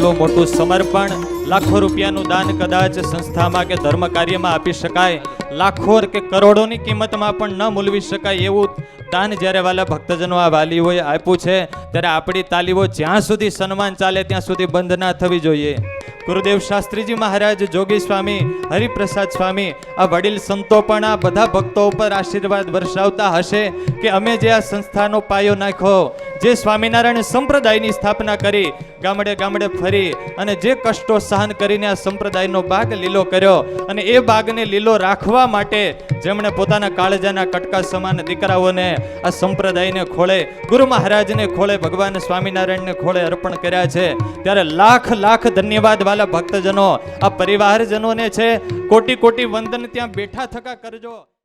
આટલું મોટું સમર્પણ, લાખો રૂપિયાનું દાન કદાચ સંસ્થામાં કે ધર્મ કાર્યમાં આપી શકાય, લાખો કે કરોડોની કિંમતમાં પણ ન મૂલવી શકાય એવું દાન જ્યારે વાલા ભક્તજનો આ વાલીઓએ આપ્યું છે, ત્યારે આપણી તાલીઓ જ્યાં સુધી સન્માન ચાલે ત્યાં સુધી બંધ ના થવી જોઈએ. ગુરુદેવ શાસ્ત્રીજી મહારાજ, જોગી સ્વામી, હરિપ્રસાદ સ્વામી, આ વડીલ સંતો પણ આ બધા ભક્તો ઉપર આશીર્વાદ વર્ષાવતા હશે કે અમે જે આ સંસ્થાનો પાયો નાખ્યો, જે સ્વામિનારાયણ સંપ્રદાયની સ્થાપના કરી, ગામડે ગામડે ફરી અને જે કષ્ટો સહન કરીને આ સંપ્રદાયનો બાગ લીલો કર્યો, અને એ બાગને લીલો રાખવા માટે જેમણે પોતાના કાળજાના કટકા સમાન દીકરાઓને આ સંપ્રદાયને ખોળે, ગુરુ મહારાજને ખોળે, ભગવાન સ્વામિનારાયણને ખોળે અર્પણ કર્યા છે, ત્યારે લાખ લાખ ધન્યવાદ વાલા ભક્તજનો, આ પરિવારજનોને છે કોટી કોટી વંદન ત્યાં બેઠા થકા કરજો.